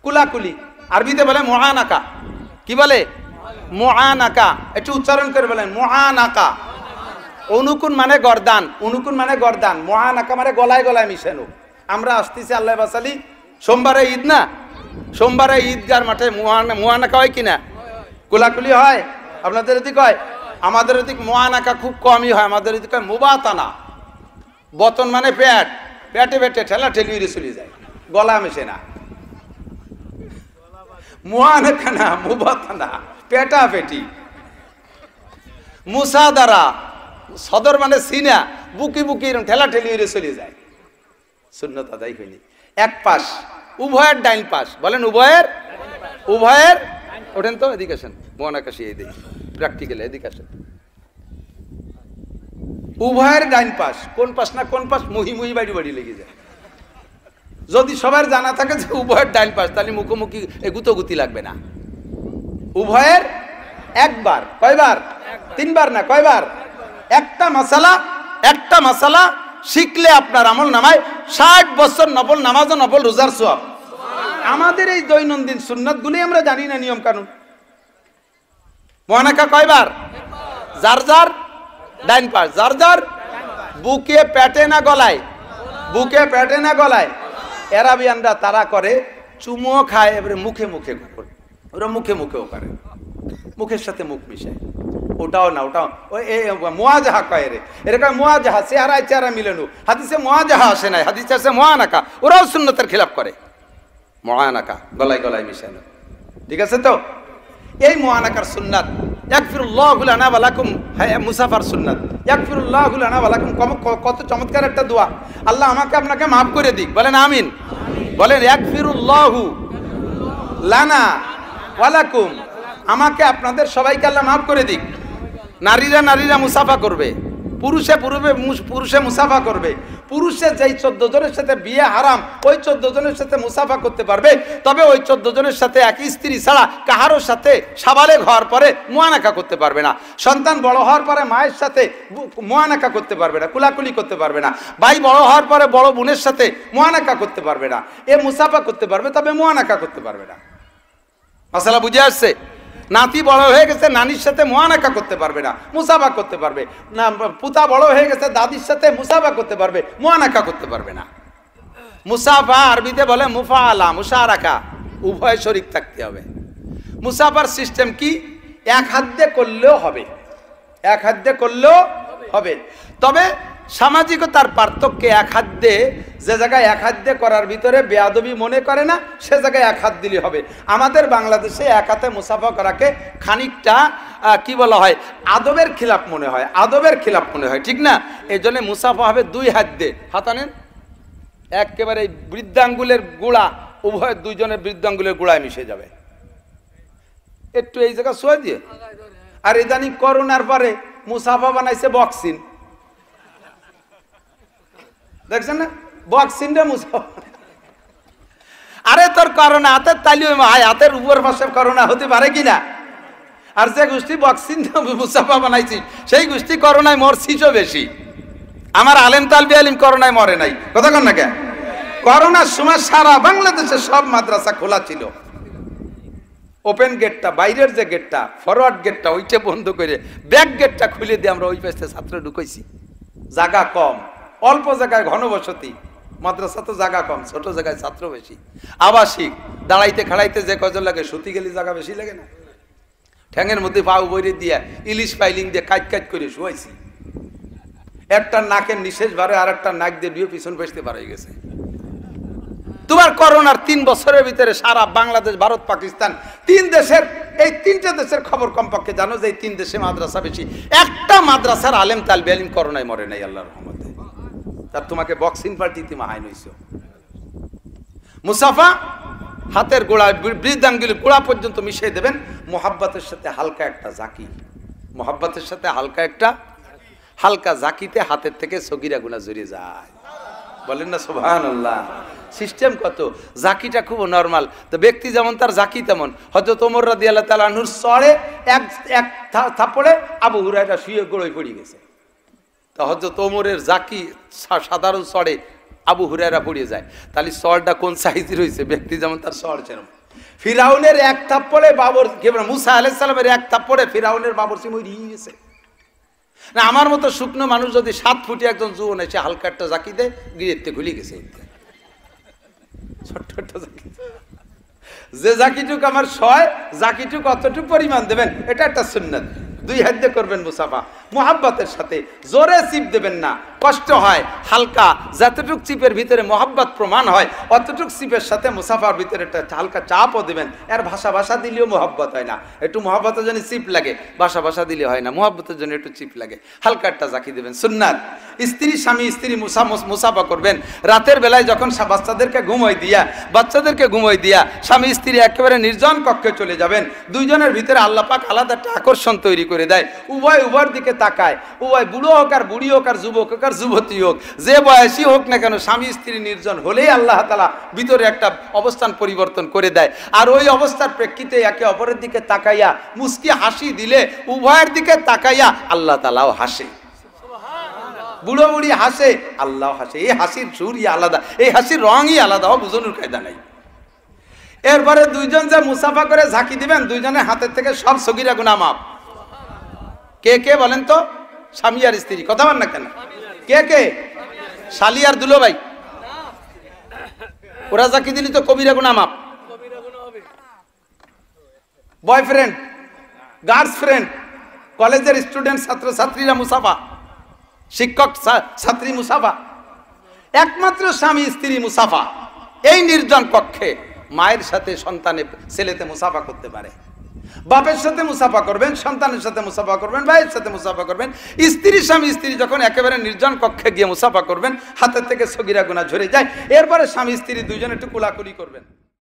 কুলাকুলি, আরবিতে বলে মুআনাকা। কি বলে? মুআনাকা। একটু উচ্চারণ করে বলেন, মুআনাকা। অনুকুন মানে গর্দান, অনুকুন মানে গর্দান, মুআনাকা মানে গলায় গলায় মিশানো। আমরা আসতেছি আল্লাহ বাসালি, সোমবারে ঈদ না, সোমবারে ঈদগার মাঠে মুআনাকা হয় কিনা? কুলাকুলি হয়? আপনাদের এদিক হয়? আমাদের এদিক মুআনাকা খুব কমই হয়, আমাদের এদিকে মুবাতানা। বতন মানে পেট, পেটে পেটে ঠেলা ঠেলি চলে যায়, গলা মেশে না। মুআনাকা না, মুবাতানা, পেটা পেটি। মুসাদারা, সদর মানে সিনা, বুকি বুকি ঠেলা ঠেলি চলে যায়। সুন্নত আদায় হয়নি। এক পাশ, উভয়ের ডাইন পাশ, বলেন উভয়ের, উভয়ের। ওঠেন তো, এদিকে আসেন, মুআনাকা শিখিয়ে দিই প্র্যাকটিক্যালি, এদিকে আসেন। উভয়ের ডাইন পাশ, কোন পাশ না কোন পাশ, মুহি মুহি বাড়ি বাড়ি লেগে যায়। যদি সবার জানা থাকে যে উভয়ের ডাইন পাশ, তাহলে মুখোমুখি গুতোগুতি লাগবে না। উভয়ের একবার, কয়বার? তিনবার না, কয়বার? একটা মাসালা, একটা মাসালা শিখলে আপনার আমল নামায় 60 বছর নফল নামাজ ও নফল রোজার সওয়াব। আমাদের এই দৈনন্দিন সুন্নাতগুলি আমরা জানি না নিয়ম কানুন। মুআনাকা কয়বার? যার যার ডাইন পাশ, যার যার বুকে পেটে না গলায়, বুকে পেটে না গলায়। এরাবিয়ানরা তারা করে চুমো খায়, এবারে মুখে মুখে করে, ওরা মুখে মুখেও করে, মুখের সাথে মুখ মিশায়। ওটাও না, ওটাও ওই মুআজাহা কয় রে, এরকম মুআজাহা, চেহারায় চেহারা মিলানো। হাদিসে মুআজাহা আসে নাই, হাদিসে আছে মুআনাকা। ওরাও সুন্নতের খিলাফ করে। মুআনাকা গলায় গলায় মিশানো, ঠিক আছে তো? এই মুআনাকার সুন্নাত, ইয়াগফিরুল্লাহু লানা ওয়া লাকুম, মুসাফার সুন্নাত, ইয়াগফিরুল্লাহু লানা ওয়া লাকুম। কত চমৎকার একটা দোয়া, আল্লাহ আমাকে আপনাকে মাফ করে দিক, বলেন আমিন। বলেন ইয়াগফিরুল্লাহু লানা ওয়া লাকুম, আমাকে আপনাদের সবাইকে আল্লাহ মাফ করে দিক। নারীরা নারীরা মুসাফা করবে, পুরুষে পুরুষে মুসাফা করবে। পুরুষে যেই 14 জনের সাথে বিয়ে হারাম, ওই 14 জনের সাথে মুসাফা করতে পারবে। তবে ওই 14 জনের সাথে এক স্ত্রী ছাড়া কাহারোর সাথে সাবালেগ হওয়ার পরে মুআনাকা করতে পারবে না। সন্তান বড় হওয়ার পরে মায়ের সাথে মুআনাকা করতে পারবে না, কুলাকুলি করতে পারবে না। ভাই বড় হওয়ার পরে বড় বোনের সাথে মুআনাকা করতে পারবে না। এ মুসাফা করতে পারবে, তবে মুআনাকা করতে পারবে না। মাসালা বুঝে আসছে? নাতি বড় হয়ে গেছে, নানির সাথে মুআনাকা করতে পারবে না, মুসাফা করতে পারবে না। পুতা বড় হয়ে গেছে, দাদির সাথে মুসাফা করতে পারবে, মুআনাকা করতে পারবে না। মুসাফা আরবিতে বলে মুফাআলা, মুশারাকা, উভয় শরীক থাকতে হবে। মুসাফার সিস্টেম কি? এক হাত দিয়ে করলেও হবে, এক হাত দিয়ে করলেও হবে। তবে সামাজিকতার পার্থক্যে এক হাত দিয়ে, যে জায়গায় এক হাত দিয়ে করার ভিতরে বেয়াদবি মনে করে না, সে জায়গায় এক হাত দিলে হবে। আমাদের বাংলাদেশে এক হাতে মুসাফা করাকে খানিকটা কি বলা হয়, আদবের খিলাফ মনে হয়, আদবের খিলাফ মনে হয়, ঠিক না? এই জন্য মুসাফা হবে 2 হাত দিয়ে। হাতানেন একেবারে বৃদ্ধাঙ্গুলের গোড়া, উভয় দুইজনের বৃদ্ধাঙ্গুলের গোড়ায় মিশে যাবে। একটু এই জায়গা শোয়া দিয়ে। আর ইদানিং করোনার পরে মুসাফা বানাইছে বক্সিন, দেখছেন না? বক্সিনটা মুসাফা। আরে তোর করোনা হাতের তালি, হাতের উপর পাশে করোনা হতে পারে কিনা? আর যে গোষ্ঠী বক্সিন মুসাফা বানাইছি, সেই গোষ্ঠী করোনায় মরছিসও বেশি। আমার আলেম তালবি আলিম করোনায় মরে নাই, কথা কন না কেন? করোনার সময় সারা বাংলাদেশে সব মাদ্রাসা খোলা ছিল। ওপেন গেটটা, বাইরের যে গেটটা, ফরওয়ার্ড গেটটা, ওইটা বন্ধ করে ব্যাক গেটটা খুলে দিয়ে আমরা ওই পাশে ছাত্র ঢুকাইছি। জায়গা কম, অল্প জায়গায় ঘনবসতি, মাদ্রাসা তো জায়গা কম, ছোট জায়গায় ছাত্র বেশি। আবাসিক, দাঁড়াইতে খাড়াইতে যে কজন লাগে, সুতি গেলে জায়গা বেশি লাগে না? ঠ্যাঙের মধ্যে পাও বইরে দিয়ে ইলিশ ফাইলিং দিয়ে কাজ কাজ করে শুয়াইছি। একটা নাকের নিঃশেষ বারে, আর একটা নাক দিয়ে বিয়ে পিছন পেছতে পারা গেছে। তোমার করোনার 3 বছরের ভিতরে সারা বাংলাদেশ, ভারত, পাকিস্তান, 3 দেশের, এই 3টে দেশের খবর কমপক্ষে জানো যে এই 3 দেশে মাদ্রাসা বেশি। একটা মাদ্রাসার আলেম তালবে আলিম করোনায় মরে নাই আল্লাহর রহমতে। তার তোমাকে বক্সিং পার্টিতে মাহাই নইছো। মুসাফা হাতের গোড়া, বৃদ্ধাঙ্গুলি গোড়া পর্যন্ত মিশিয়ে দেবেন। মোহাব্বতের সাথে হালকা একটা জাকি, মোহাব্বতের সাথে হালকা একটা, হালকা জাকিতে হাতের থেকে সগীরা গুনাহ জড়িয়ে যায়। বলেন না সুবহানাল্লাহ। সিস্টেম কত, জাকিটা খুব নরমাল। তো ব্যক্তি যেমন তার জাকি তেমন। হযরত ওমর রাদিয়াল্লাহু তাআলা আনহুর চড়ে এক থাপড়ে আবু হুরায়রা শুয়ে গড়ে পড়ে গেছে। তো হযরত ওমরের জাকি সাধারণ চড়ে আবু হুরায়রা পড়ে যায়। তাহলে সরটা কোন সাইজের হয়েছে? ব্যক্তি যেমন তার সর সেরকম। ফিরাউনের এক থাপ্পড়ে বাবর, মুসা আলাইহিস সালামের এক থাপ্পড়ে ফিরাউনের বাবরচি মরিয়ে গেছে। না আমার মতো শুকনো মানুষ যদি 7 ফুটি একজন যুবন এসে হালকা একটা জাকি দেয়, গিরেতে খুলে গেছে। ছোট্ট একটা জাকি, যে জাকিটুক আমার সয়, জাকিটুক অতটুক পরিমাণ দেবেন, এটা একটা সুন্নাত। 2 হাত দিয়ে করবেন মুসাফা মোহাব্বতের সাথে, জোরে চিপ দেবেন না, কষ্ট হয়, হালকা, যতটুক চিপের ভিতরে মোহাব্বত প্রমাণ হয় অতটুক চিপের সাথে মুসাফার ভিতরে একটা হালকা চাপও দেবেন। এর ভাষা দিলেও মোহাব্বত হয় না, একটু মোহাব্বতের জন্য চিপ লাগে, ভাষা দিলে হয় না, মোহাব্বতের জন্য একটু চিপ লাগে, হালকা একটা জাকি দেবেন। সুন্নাত। স্ত্রী স্বামী স্ত্রী মুসাফা করবেন রাতের বেলায়, যখন বাচ্চাদেরকে ঘুমোয় দিয়া স্বামী স্ত্রী একেবারে নির্জন কক্ষে চলে যাবেন। দুইজনের ভিতরে আল্লাহ পাক আলাদা একটা আকর্ষণ তৈরি করে দেয়। উভয়ের দিকে তাকায়, উভয় বুড়ো হোক আর বুড়ি হোক আর যুবক হোক আর যুবতী হোক, যে বয়সী হোক না কেন, স্বামী স্ত্রী নির্জন হলেই আল্লাহ তাআলা ভিতরে একটা অবস্থান পরিবর্তন করে দেয়। আর ওই অবস্থার প্রেক্ষিতে একে অপরের দিকে তাকাইয়া মুস্কি হাসি দিলে, উভয়ের দিকে তাকাইয়া আল্লাহ তাআলাও হাসে। বুড়ো বুড়ি হাসে, আল্লাহ হাসে। এই হাসির সুরই আলাদা, এই হাসির রঙই আলাদা, বুঝানোর কায়দা নাই। এরপরে দুইজন যে মুসাফা করে ঝাঁকি দিবেন, দুইজনের হাতের থেকে সব সগীরা গুনাহ মাফ। কে বলেন তো? স্বামী আর স্ত্রী। কথা বল না কেন? কে? শালি আর দুলো ভাই, ওরা ঝাঁকি দিলি তো কবিরা গুনাহ মাফ। বয়ফ্রেন্ড, গার্লফ্রেন্ড, কলেজের স্টুডেন্ট, ছাত্র ছাত্রীরা মুসাফা, শিক্ষক ছাত্রী মুসাফা, একমাত্র স্বামী স্ত্রী মুসাফা। এই নির্জন কক্ষে মায়ের সাথে সন্তানের ছেলেতে মুসাফা করতে পারে, বাপের সাথে মুসাফা করবেন, সন্তানের সাথে মুসাফা করবেন, ভাইয়ের সাথে মুসাফা করবেন। স্ত্রী স্বামী স্ত্রী যখন একেবারে নির্জন কক্ষে গিয়ে মুসাফা করবেন, হাতের থেকে সগীরা গুনাহ ঝরে যায়। এরপরে স্বামী স্ত্রী দুইজনে একটু কোলাকুলি করবেন।